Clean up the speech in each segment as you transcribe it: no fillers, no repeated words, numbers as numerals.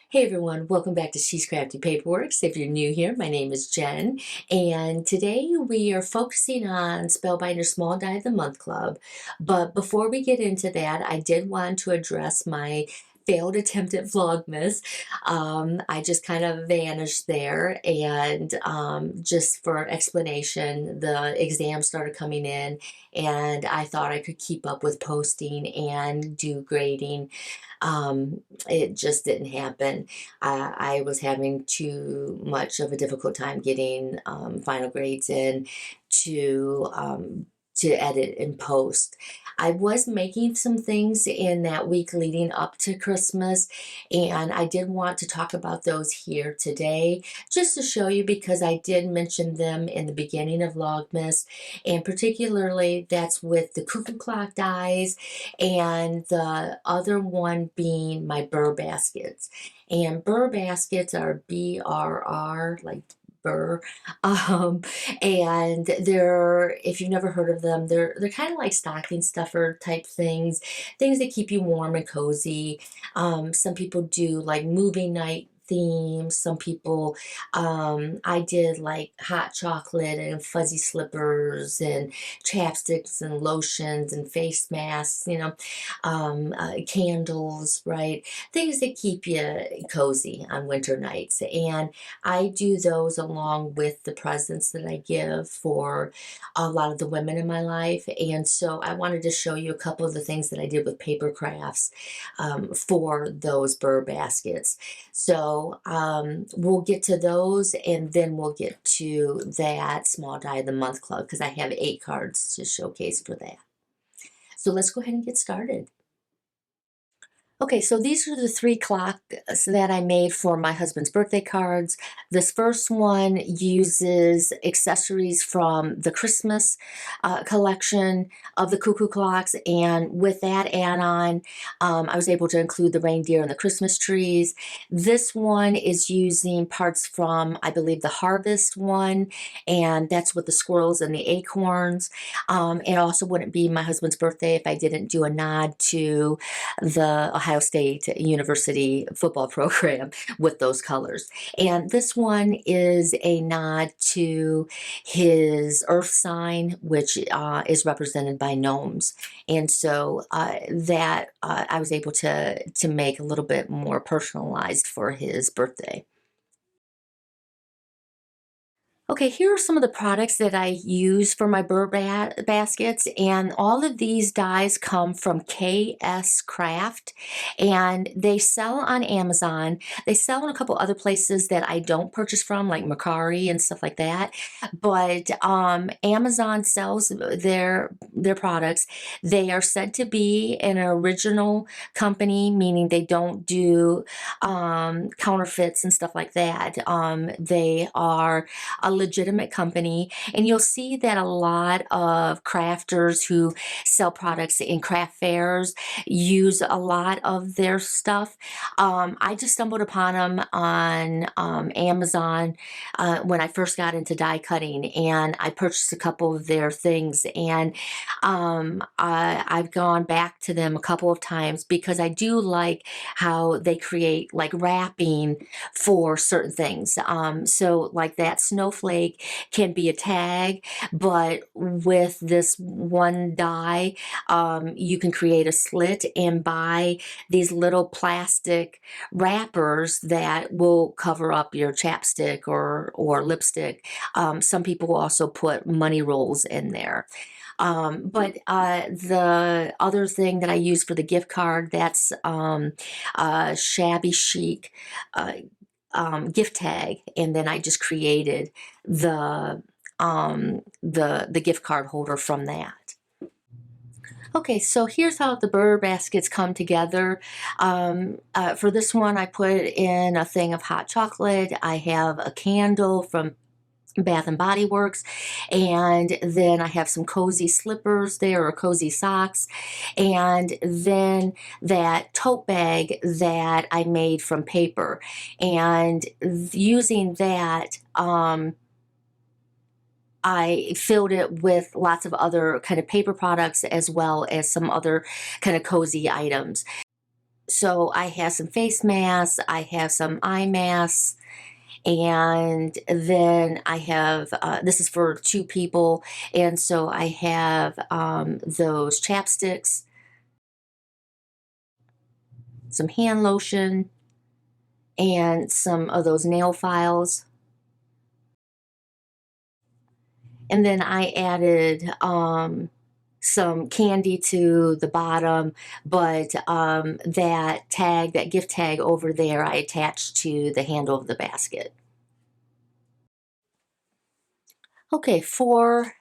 Hey everyone, welcome back to She's Crafty Paperworks. If you're new here, my name is Jen, and today we are focusing on Spellbinders Small Die of the Month Club. But before we get into that, I did want to address my failed attempt at Vlogmas. I just kind of vanished there, and just for explanation, the exams started coming in, and I thought I could keep up with posting and do grading. It just didn't happen. I was having too much of a difficult time getting final grades in to edit and post. I was making some things in that week leading up to Christmas, and I did want to talk about those here today, just to show you, because I did mention them in the beginning of Vlogmas, and particularly that's with the Cuckoo clock dies, and the other one being my Burr baskets. And Burr baskets are BRR, like Burr. Um, and they're, if you've never heard of them, they're kind of like stocking stuffer type things that keep you warm and cozy. Some people do like movie night themes. Some people, I did like hot chocolate and fuzzy slippers and chapsticks and lotions and face masks, candles, right? Things that keep you cozy on winter nights. And I do those along with the presents that I give for a lot of the women in my life. And so I wanted to show you a couple of the things that I did with paper crafts for those Burr baskets. So we'll get to those, and then we'll get to that Small Die of the Month Club, because I have 8 cards to showcase for that. So let's go ahead and get started. Okay, so these are the 3 clocks that I made for my husband's birthday cards. This first one uses accessories from the Christmas collection of the Cuckoo clocks, and with that add-on, I was able to include the reindeer and the Christmas trees. This one is using parts from, I believe, the Harvest one, and that's with the squirrels and the acorns. It also wouldn't be my husband's birthday if I didn't do a nod to the Ohio State University football program with those colors. And this one is a nod to his earth sign, which is represented by gnomes. And so that I was able to make a little bit more personalized for his birthday. Okay, here are some of the products that I use for my Burr baskets, and all of these dies come from KS Craft, and they sell on Amazon. They sell in a couple other places that I don't purchase from, like Mercari and stuff like that, but Amazon sells their products. They are said to be an original company, meaning they don't do counterfeits and stuff like that. They are a legitimate company, and you'll see that a lot of crafters who sell products in craft fairs use a lot of their stuff. I just stumbled upon them on Amazon when I first got into die cutting, and I purchased a couple of their things, and I've gone back to them a couple of times because I do like how they create like wrapping for certain things. So like that snowflake can be a tag, but with this one die, you can create a slit and buy these little plastic wrappers that will cover up your chapstick or lipstick. Some people also put money rolls in there. But the other thing that I use for the gift card, that's shabby chic gift tag, and then I just created the gift card holder from that. Okay, so here's how the Burr baskets come together. For this one, I put in a thing of hot chocolate. I have a candle from Bath and Body Works, and then I have some cozy slippers there, or cozy socks, and then that tote bag that I made from paper, and using that I filled it with lots of other kind of paper products as well as some other kind of cozy items. So I have some face masks, I have some eye masks, and then I have, this is for 2 people, and so I have those chapsticks, some hand lotion, and some of those nail files. And then I added some candy to the bottom, but that tag, that gift tag over there, I attached to the handle of the basket. Okay, for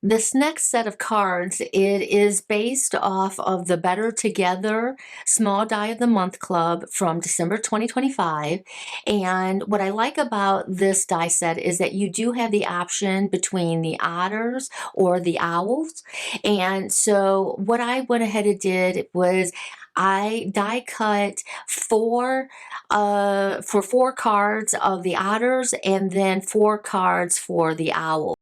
this next set of cards, it is based off of the Better Together Small Die of the Month Club from December 2025. And what I like about this die set is that you do have the option between the otters or the owls. And so what I went ahead and did was I die cut for 4 cards of the otters and then 4 cards for the owl.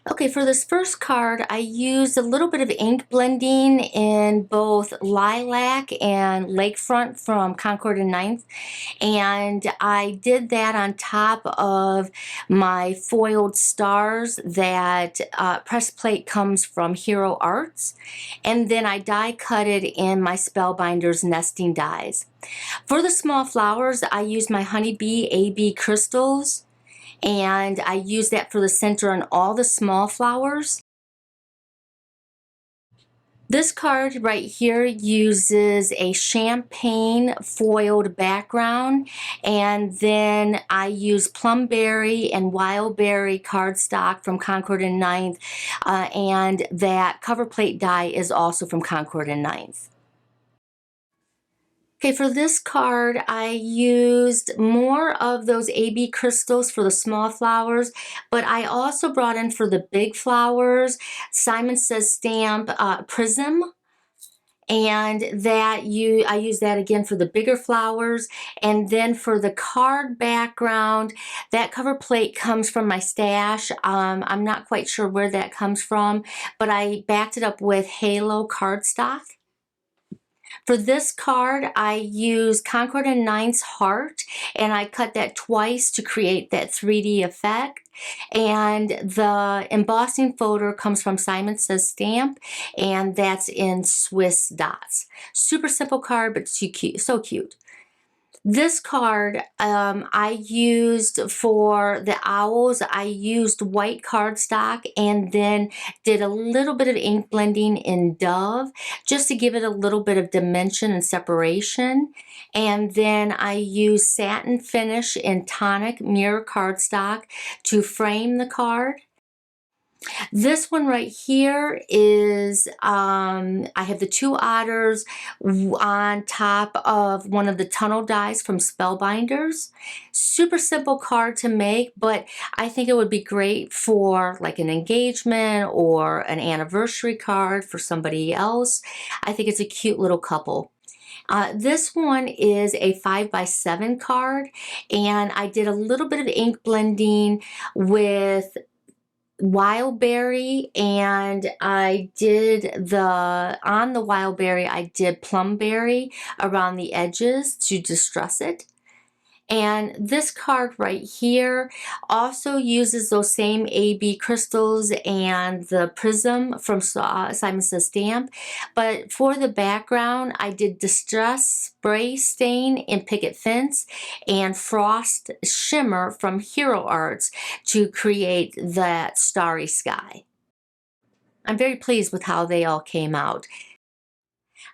Okay, for this first card, I used a little bit of ink blending in both Lilac and Lakefront from Concord and Ninth, and I did that on top of my foiled stars that press plate comes from Hero Arts, and then I die cut it in my Spellbinders nesting dies. For the small flowers, I used my Honeybee AB crystals, and I use that for the center on all the small flowers. This card right here uses a champagne foiled background, and then I use plumberry and wildberry cardstock from Concord and Ninth, and that cover plate die is also from Concord and Ninth. Okay, for this card, I used more of those AB crystals for the small flowers, but I also brought in for the big flowers, Simon Says Stamp Prism, and I use that again for the bigger flowers. And then for the card background, that cover plate comes from my stash. I'm not quite sure where that comes from, but I backed it up with Halo cardstock. For this card, I used Concord and Nine's heart, and I cut that twice to create that 3D effect. And the embossing folder comes from Simon Says Stamp, and that's in Swiss dots. Super simple card, but so cute. This card I used for the owls. I used white cardstock and then did a little bit of ink blending in Dove just to give it a little bit of dimension and separation. And then I used satin finish in tonic mirror cardstock to frame the card. This one right here is, I have the 2 otters on top of one of the tunnel dies from Spellbinders. Super simple card to make, but I think it would be great for like an engagement or an anniversary card for somebody else. I think it's a cute little couple. This one is a 5x7 card, and I did a little bit of ink blending with wildberry, and I did on the wildberry I did plumberry around the edges to distress it. And this card right here also uses those same AB crystals and the prism from Simon Says Stamp. But for the background, I did Distress Spray Stain in Picket Fence and Frost Shimmer from Hero Arts to create that starry sky. I'm very pleased with how they all came out.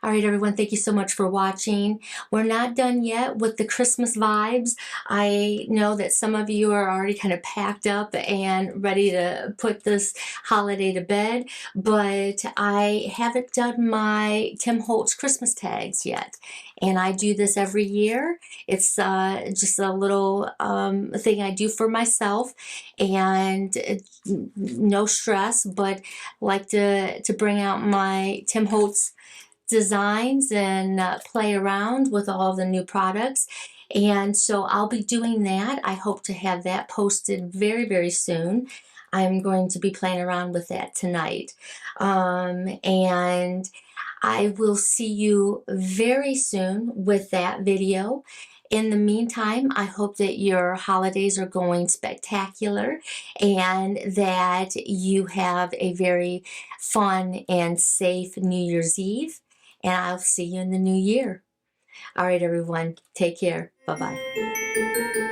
All right, everyone, thank you so much for watching. We're not done yet with the Christmas vibes. I know that some of you are already kind of packed up and ready to put this holiday to bed, but I haven't done my Tim Holtz Christmas tags yet. And I do this every year. It's just a little thing I do for myself, and no stress, but like to bring out my Tim Holtz designs and play around with all the new products. And so I'll be doing that. I hope to have that posted very, very soon. I'm going to be playing around with that tonight. And I will see you very soon with that video. In the meantime, I hope that your holidays are going spectacular and that you have a very fun and safe New Year's Eve. And I'll see you in the new year. All right, everyone, take care. Bye-bye.